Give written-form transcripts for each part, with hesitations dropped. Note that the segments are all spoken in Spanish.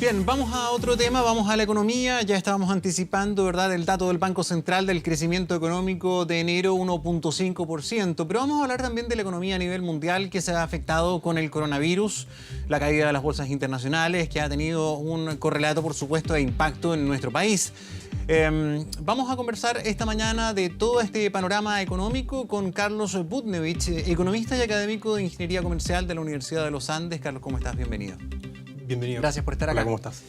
Bien, vamos a otro tema, vamos a la economía. Ya estábamos anticipando, ¿verdad?, el dato del Banco Central del crecimiento económico de enero, 1.5%. Pero vamos a hablar también de la economía a nivel mundial que se ha afectado con el coronavirus, la caída de las bolsas internacionales, que ha tenido un correlato, por supuesto, de impacto en nuestro país. Vamos a conversar esta mañana de todo este panorama económico con Carlos Butnevich, economista y académico de Ingeniería Comercial de la Universidad de los Andes. Carlos, ¿cómo estás? Bienvenido. Bienvenido. Gracias por estar acá. Hola, ¿cómo estás?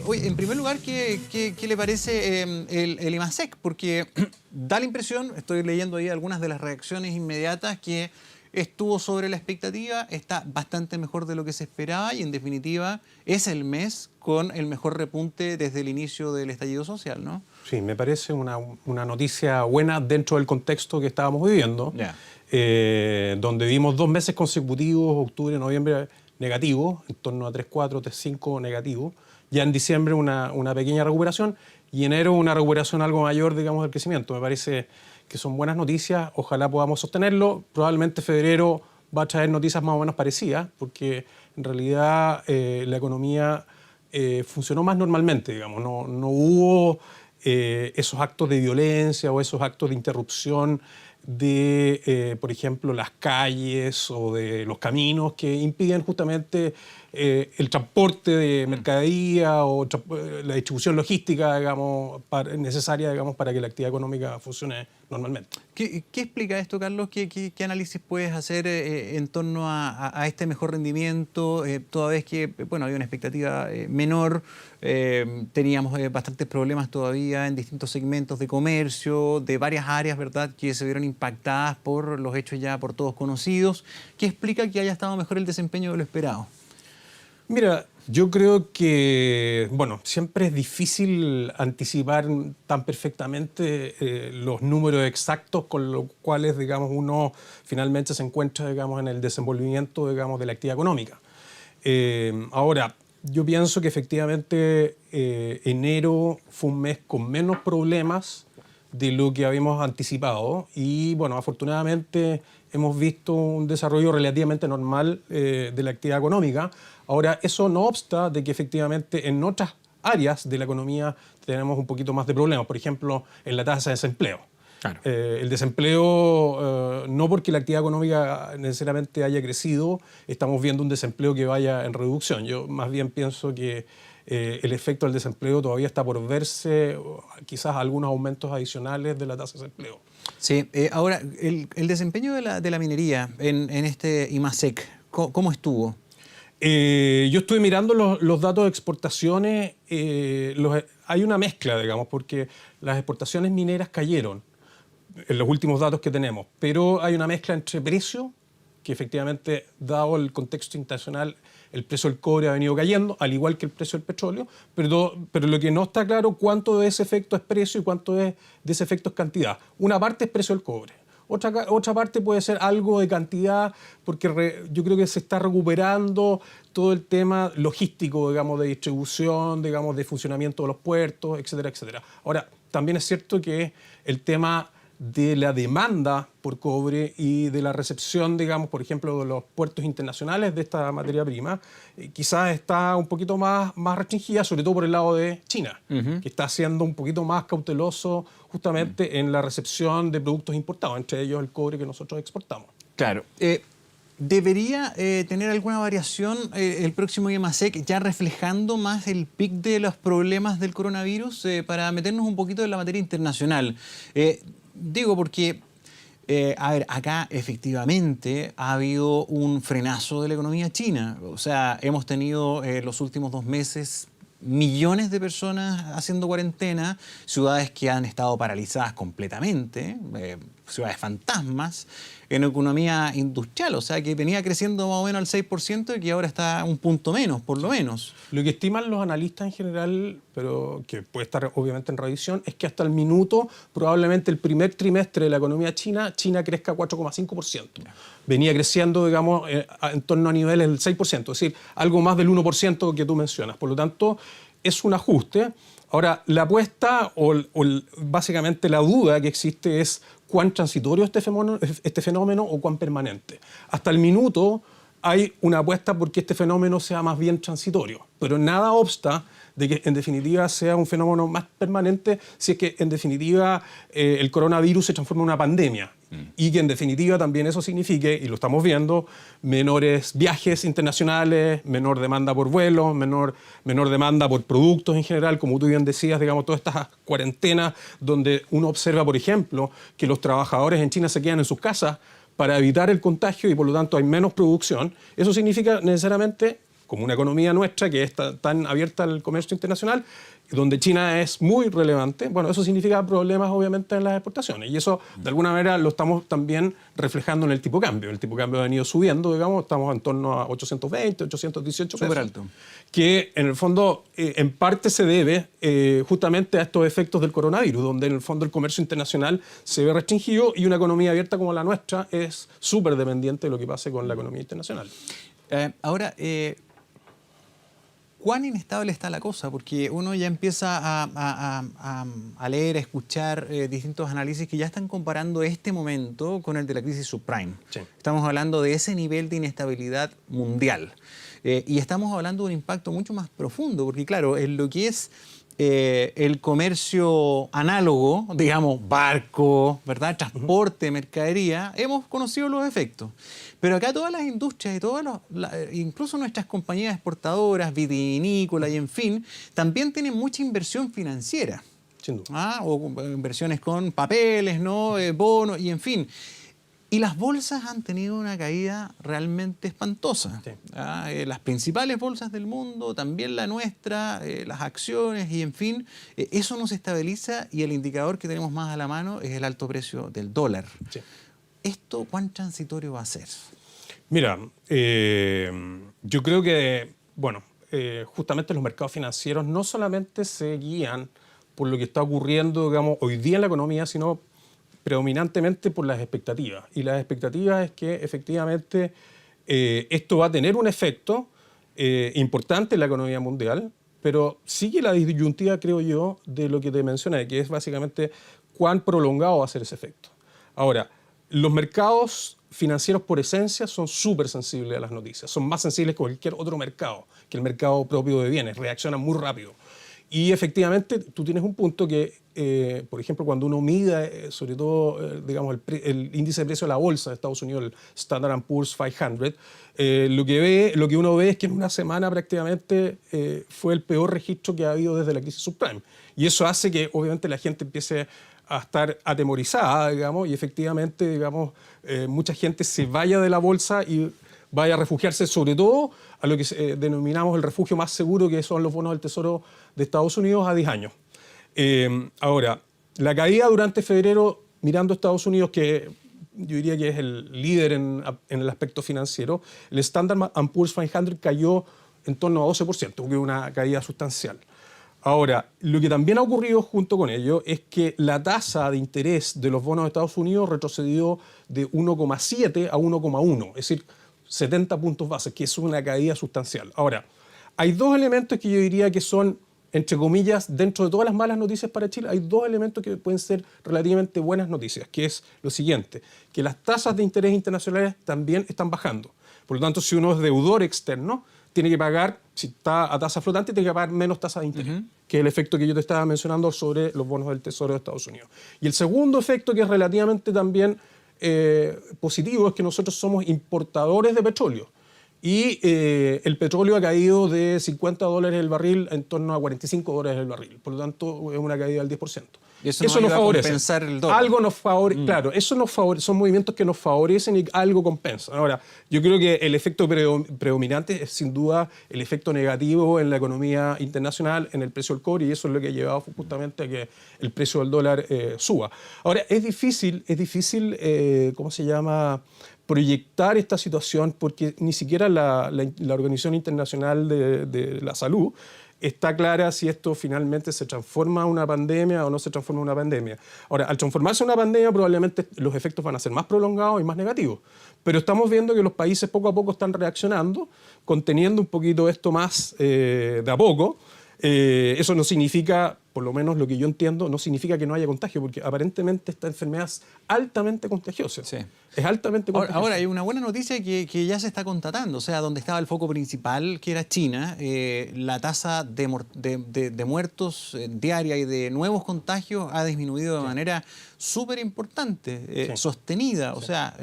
Oye, en primer lugar, ¿qué le parece el IMASEC? Porque da la impresión, estoy leyendo ahí algunas de las reacciones inmediatas, que estuvo sobre la expectativa, está bastante mejor de lo que se esperaba y en definitiva es el mes con el mejor repunte desde el inicio del estallido social, ¿no? Sí, me parece una noticia buena dentro del contexto que estábamos viviendo, donde vimos 2 meses consecutivos, octubre y noviembre, negativos, en torno a 3,4, 3,5 negativos. Ya en diciembre una pequeña recuperación y enero una recuperación algo mayor, digamos, del crecimiento. Me parece que son buenas noticias, ojalá podamos sostenerlo. Probablemente febrero va a traer noticias más o menos parecidas, porque en realidad la economía funcionó más normalmente, digamos. No hubo esos actos de violencia o esos actos de interrupción de, por ejemplo, las calles o de los caminos que impiden justamente el transporte de mercadería o la distribución logística, digamos, necesaria, digamos, para que la actividad económica funcione normalmente. ¿Qué explica esto, Carlos? ¿Qué análisis puedes hacer en torno a este mejor rendimiento, toda vez que, bueno, había una expectativa menor, teníamos bastantes problemas todavía en distintos segmentos de comercio, de varias áreas, ¿verdad?, que se vieron impactadas por los hechos ya por todos conocidos? ¿Qué explica que haya estado mejor el desempeño de lo esperado? Mira, yo creo que, bueno, siempre es difícil anticipar tan perfectamente los números exactos con los cuales, digamos, uno finalmente se encuentra, digamos, en el desenvolvimiento, digamos, de la actividad económica. Ahora, yo pienso que efectivamente enero fue un mes con menos problemas de lo que habíamos anticipado y, bueno, afortunadamente hemos visto un desarrollo relativamente normal de la actividad económica. Ahora, eso no obsta de que efectivamente en otras áreas de la economía tenemos un poquito más de problemas, por ejemplo, en la tasa de desempleo. Claro. El desempleo, no porque la actividad económica necesariamente haya crecido, estamos viendo un desempleo que vaya en reducción. Yo más bien pienso que el efecto del desempleo todavía está por verse, quizás algunos aumentos adicionales de la tasa de desempleo. Sí, ahora, el desempeño de la minería en este IMASEC, ¿cómo estuvo? Yo estuve mirando los datos de exportaciones, hay una mezcla, digamos, porque las exportaciones mineras cayeron en los últimos datos que tenemos, pero hay una mezcla entre precio, que efectivamente, dado el contexto internacional, el precio del cobre ha venido cayendo, al igual que el precio del petróleo, pero lo que no está claro cuánto de ese efecto es precio y cuánto de ese efecto es cantidad. Una parte es precio del cobre. Otra parte puede ser algo de cantidad, porque yo creo que se está recuperando todo el tema logístico, digamos, de distribución, digamos, de funcionamiento de los puertos, etcétera, etcétera. Ahora, también es cierto que el tema de la demanda por cobre y de la recepción, digamos, por ejemplo, de los puertos internacionales de esta materia prima, quizás está un poquito más restringida, sobre todo por el lado de China, que está siendo un poquito más cauteloso justamente en la recepción de productos importados, entre ellos el cobre que nosotros exportamos. Claro. ¿Debería tener alguna variación el próximo IMASEC ya reflejando más el pic de los problemas del coronavirus para meternos un poquito en la materia internacional? Digo porque, a ver, acá efectivamente ha habido un frenazo de la economía china. O sea, hemos tenido los últimos 2 meses millones de personas haciendo cuarentena, ciudades que han estado paralizadas completamente, ciudades fantasmas, en economía industrial, o sea, que venía creciendo más o menos al 6% y que ahora está un punto menos, por lo menos. Lo que estiman los analistas en general, pero que puede estar obviamente en revisión, es que hasta el minuto, probablemente el primer trimestre de la economía china crezca 4,5%. Venía creciendo, digamos, en torno a niveles del 6%, es decir, algo más del 1% que tú mencionas. Por lo tanto, es un ajuste. Ahora, la apuesta o básicamente la duda que existe es cuán transitorio este fenómeno o cuán permanente. Hasta el minuto, hay una apuesta porque este fenómeno sea más bien transitorio, pero nada obsta de que en definitiva sea un fenómeno más permanente si es que en definitiva el coronavirus se transforma en una pandemia y que en definitiva también eso signifique, y lo estamos viendo, menores viajes internacionales, menor demanda por vuelos, menor demanda por productos en general, como tú bien decías, digamos, todas estas cuarentenas donde uno observa, por ejemplo, que los trabajadores en China se quedan en sus casas para evitar el contagio y por lo tanto hay menos producción. Eso significa necesariamente, como una economía nuestra que está tan abierta al comercio internacional, donde China es muy relevante, bueno, eso significa problemas obviamente en las exportaciones. Y eso de alguna manera lo estamos también reflejando en el tipo de cambio. El tipo de cambio ha venido subiendo, digamos, estamos en torno a 820, 818 pesos. Súper alto. Que en el fondo en parte se debe justamente a estos efectos del coronavirus, donde en el fondo el comercio internacional se ve restringido y una economía abierta como la nuestra es súper dependiente de lo que pase con la economía internacional. Ahora, ¿cuán inestable está la cosa? Porque uno ya empieza a leer, a escuchar distintos análisis que ya están comparando este momento con el de la crisis subprime. Sí. Estamos hablando de ese nivel de inestabilidad mundial. Y estamos hablando de un impacto mucho más profundo, porque claro, en lo que es el comercio análogo, digamos, barco, ¿verdad? Transporte, mercadería, hemos conocido los efectos. Pero acá todas las industrias y incluso nuestras compañías exportadoras, vitivinícolas y en fin, también tienen mucha inversión financiera. Sin duda. O inversiones con papeles, ¿no? Bonos y en fin. Y las bolsas han tenido una caída realmente espantosa. Sí. Las principales bolsas del mundo, también la nuestra, las acciones y en fin, eso no se estabiliza y el indicador que tenemos más a la mano es el alto precio del dólar. Sí. ¿Esto cuán transitorio va a ser? Mira, yo creo que, bueno, justamente los mercados financieros no solamente se guían por lo que está ocurriendo, digamos, hoy día en la economía, sino predominantemente por las expectativas. Y las expectativas es que efectivamente esto va a tener un efecto importante en la economía mundial, pero sigue la disyuntiva, creo yo, de lo que te mencioné, que es básicamente cuán prolongado va a ser ese efecto. Ahora, los mercados financieros por esencia son súper sensibles a las noticias, son más sensibles que cualquier otro mercado, que el mercado propio de bienes, reaccionan muy rápido. Y efectivamente tú tienes un punto que, por ejemplo, cuando uno mide, sobre todo, digamos, el índice de precio de la bolsa de Estados Unidos, el Standard & Poor's 500, lo que uno ve es que en una semana prácticamente fue el peor registro que ha habido desde la crisis subprime. Y eso hace que obviamente la gente empiece a estar atemorizada, digamos, y efectivamente, digamos, mucha gente se vaya de la bolsa y vaya a refugiarse sobre todo a lo que denominamos el refugio más seguro, que son los bonos del Tesoro de Estados Unidos a 10 años. Ahora, la caída durante febrero, mirando a Estados Unidos, que yo diría que es el líder en el aspecto financiero, el Standard & Poor's 500 cayó en torno a 12%, que es una caída sustancial. Ahora, lo que también ha ocurrido junto con ello es que la tasa de interés de los bonos de Estados Unidos retrocedió de 1,7 a 1,1, es decir, 70 puntos base, que es una caída sustancial. Ahora, hay dos elementos que yo diría que son, entre comillas, dentro de todas las malas noticias para Chile, hay dos elementos que pueden ser relativamente buenas noticias, que es lo siguiente, que las tasas de interés internacionales también están bajando. Por lo tanto, si uno es deudor externo, tiene que pagar, si está a tasa flotante, tiene que pagar menos tasa de interés, que es el efecto que yo te estaba mencionando sobre los bonos del Tesoro de Estados Unidos. Y el segundo efecto, que es relativamente también positivo, es que nosotros somos importadores de petróleo. Y el petróleo ha caído de $50 el barril en torno a $45 el barril. Por lo tanto, es una caída del 10%. Y eso nos favorece. A compensar el dólar. Algo nos favorece, claro, eso nos favorece, son movimientos que nos favorecen y algo compensan. Ahora, yo creo que el efecto predominante es sin duda el efecto negativo en la economía internacional, en el precio del cobre, y eso es lo que ha llevado justamente a que el precio del dólar suba. Ahora, es difícil, ¿cómo se llama?, proyectar esta situación porque ni siquiera la Organización Internacional de la Salud está clara si esto finalmente se transforma en una pandemia o no se transforma en una pandemia. Ahora, al transformarse en una pandemia probablemente los efectos van a ser más prolongados y más negativos. Pero estamos viendo que los países poco a poco están reaccionando, conteniendo un poquito esto más de a poco. Eso no significa, por lo menos lo que yo entiendo, no significa que no haya contagio, porque aparentemente esta enfermedad es altamente contagiosa. Sí. Es altamente contagiosa. Ahora, hay una buena noticia que ya se está constatando. O sea, donde estaba el foco principal, que era China, la tasa de muertos diaria y de nuevos contagios ha disminuido de manera súper importante, sostenida. O sea,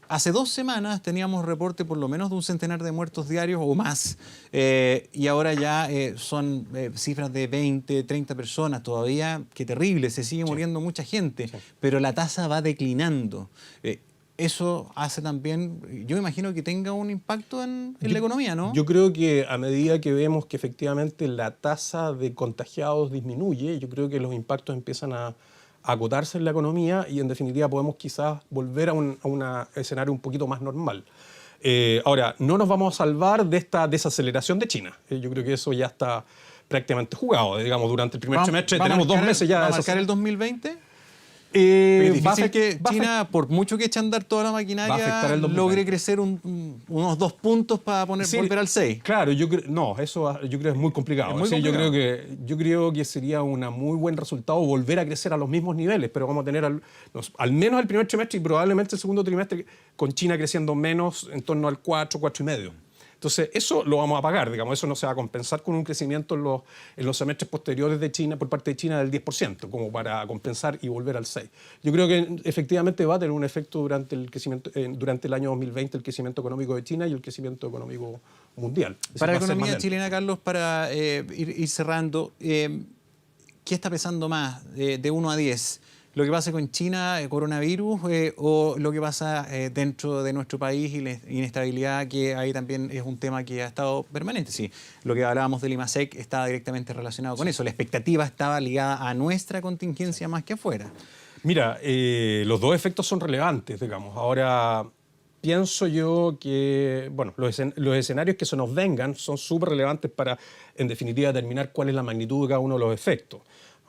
hace 2 semanas teníamos reporte por lo menos de un centenar de muertos diarios o más, y ahora ya son cifras de 20, 30 personas. Todavía, qué terrible, se sigue muriendo mucha gente, pero la tasa va declinando. Eso hace también, yo imagino que tenga un impacto en la economía, ¿no? Yo creo que a medida que vemos que efectivamente la tasa de contagiados disminuye, yo creo que los impactos empiezan a acotarse en la economía y en definitiva podemos quizás volver a un escenario un poquito más normal. Ahora, no nos vamos a salvar de esta desaceleración de China. Yo creo que eso ya está prácticamente jugado. Digamos, durante el primer semestre tenemos 2 meses ya. ¿Va a marcar el 2020? Es difícil que China, por mucho que eche a andar toda la maquinaria, logre crecer unos 2 puntos para volver al 6. Claro, yo creo que es muy complicado. Yo creo que sería un muy buen resultado volver a crecer a los mismos niveles, pero vamos a tener al menos el primer trimestre y probablemente el segundo trimestre con China creciendo menos, en torno al 4, 4,5%. Entonces, eso lo vamos a pagar, digamos, eso no se va a compensar con un crecimiento en los semestres posteriores de China, por parte de China, del 10%, como para compensar y volver al 6%. Yo creo que efectivamente va a tener un efecto durante el año 2020, el crecimiento económico de China y el crecimiento económico mundial. Para la economía chilena, Carlos, para ir cerrando, ¿qué está pesando más de 1 a 10? ¿Lo que pasa con China, coronavirus, o lo que pasa dentro de nuestro país y la inestabilidad, que ahí también es un tema que ha estado permanente? Sí, lo que hablábamos del IMASEC estaba directamente relacionado con eso. La expectativa estaba ligada a nuestra contingencia más que afuera. Mira, los 2 efectos son relevantes, digamos. Ahora, pienso yo que los escenarios que se nos vengan son súper relevantes para, en definitiva, determinar cuál es la magnitud de cada uno de los efectos.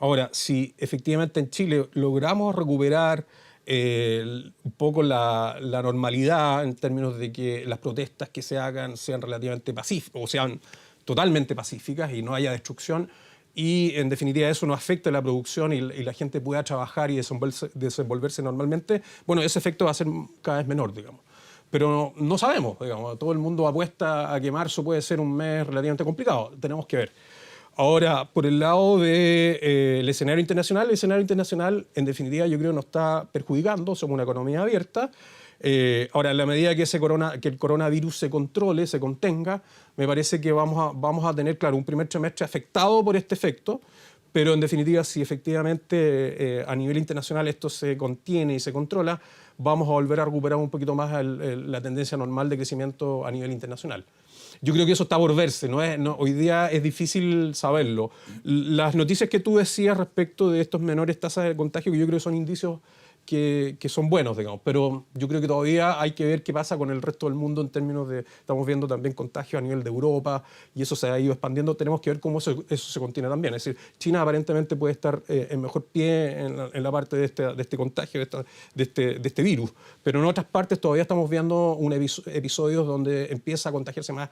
Ahora, si efectivamente en Chile logramos recuperar un poco la normalidad en términos de que las protestas que se hagan sean relativamente pacíficas o sean totalmente pacíficas y no haya destrucción, y en definitiva eso no afecte la producción y la gente pueda trabajar y desenvolverse normalmente, bueno, ese efecto va a ser cada vez menor, digamos. Pero no sabemos, digamos, todo el mundo apuesta a que marzo puede ser un mes relativamente complicado, tenemos que ver. Ahora, por el lado del escenario internacional, en definitiva, yo creo que nos está perjudicando. Somos una economía abierta. Ahora, en la medida que el coronavirus se controle, se contenga, me parece que vamos a tener, claro, un primer trimestre afectado por este efecto, pero en definitiva, si efectivamente a nivel internacional esto se contiene y se controla, vamos a volver a recuperar un poquito más la tendencia normal de crecimiento a nivel internacional. Yo creo que eso está por verse, hoy día es difícil saberlo. Las noticias que tú decías respecto de estos menores tasas de contagio, que yo creo que son indicios que son buenos, digamos, pero yo creo que todavía hay que ver qué pasa con el resto del mundo en términos de, estamos viendo también contagios a nivel de Europa y eso se ha ido expandiendo, tenemos que ver cómo eso se contiene también. Es decir, China aparentemente puede estar en mejor pie en la parte de este contagio, de este virus, pero en otras partes todavía estamos viendo episodios donde empieza a contagiarse más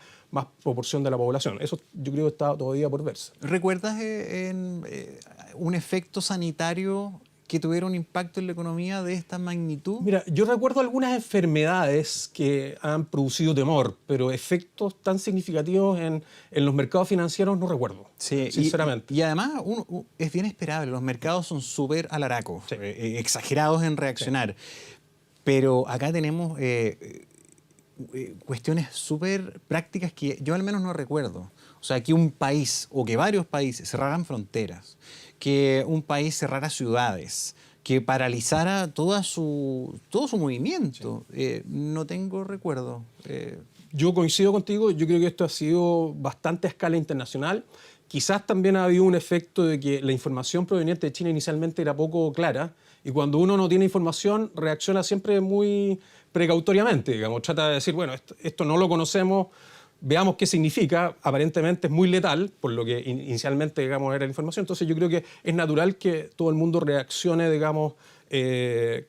proporción de la población. Eso yo creo que está todavía por verse. ¿Recuerdas un efecto sanitario que tuviera un impacto en la economía de esta magnitud? Mira, yo recuerdo algunas enfermedades que han producido temor, pero efectos tan significativos en los mercados financieros no recuerdo, sí, sinceramente. Y además es bien esperable, los mercados son súper alaracos, sí, exagerados en reaccionar, pero acá tenemos cuestiones súper prácticas que yo al menos no recuerdo. O sea, que un país o que varios países cerraran fronteras, que un país cerrara ciudades, que paralizara todo su movimiento. Sí. No tengo recuerdo. Yo coincido contigo, yo creo que esto ha sido bastante a escala internacional. Quizás también ha habido un efecto de que la información proveniente de China inicialmente era poco clara y cuando uno no tiene información reacciona siempre muy precautoriamente, digamos, trata de decir, bueno, esto no lo conocemos, veamos qué significa, aparentemente es muy letal, por lo que inicialmente, digamos, era la información, entonces yo creo que es natural que todo el mundo reaccione, digamos,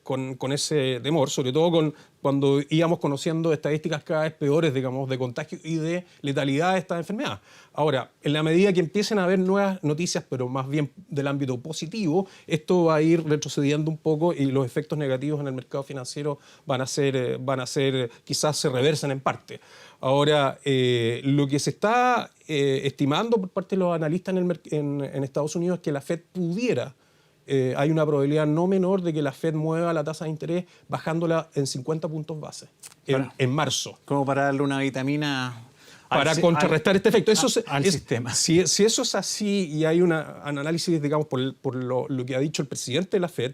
con ese temor, sobre todo cuando íbamos conociendo estadísticas cada vez peores, digamos, de contagio y de letalidad de esta enfermedad. Ahora, en la medida que empiecen a haber nuevas noticias, pero más bien del ámbito positivo, esto va a ir retrocediendo un poco y los efectos negativos en el mercado financiero van a ser quizás se reversan en parte. Ahora, lo que se está estimando por parte de los analistas en Estados Unidos es que la Fed pudiera, hay una probabilidad no menor de que la Fed mueva la tasa de interés bajándola en 50 puntos base en marzo. Como para darle una vitamina Para contrarrestar este efecto. Al sistema. Si eso es así y hay un análisis, digamos, por lo que ha dicho el presidente de la Fed,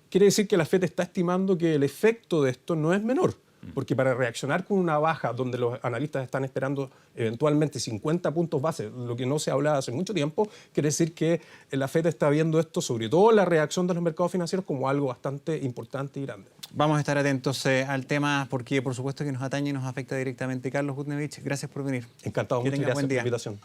quiere decir que la Fed está estimando que el efecto de esto no es menor. Porque para reaccionar con una baja donde los analistas están esperando eventualmente 50 puntos base, lo que no se hablaba hace mucho tiempo, quiere decir que la Fed está viendo esto, sobre todo la reacción de los mercados financieros, como algo bastante importante y grande. Vamos a estar atentos al tema porque por supuesto que nos atañe y nos afecta directamente. Carlos Gutniewicz, gracias por venir. Encantado, muchas gracias por la invitación.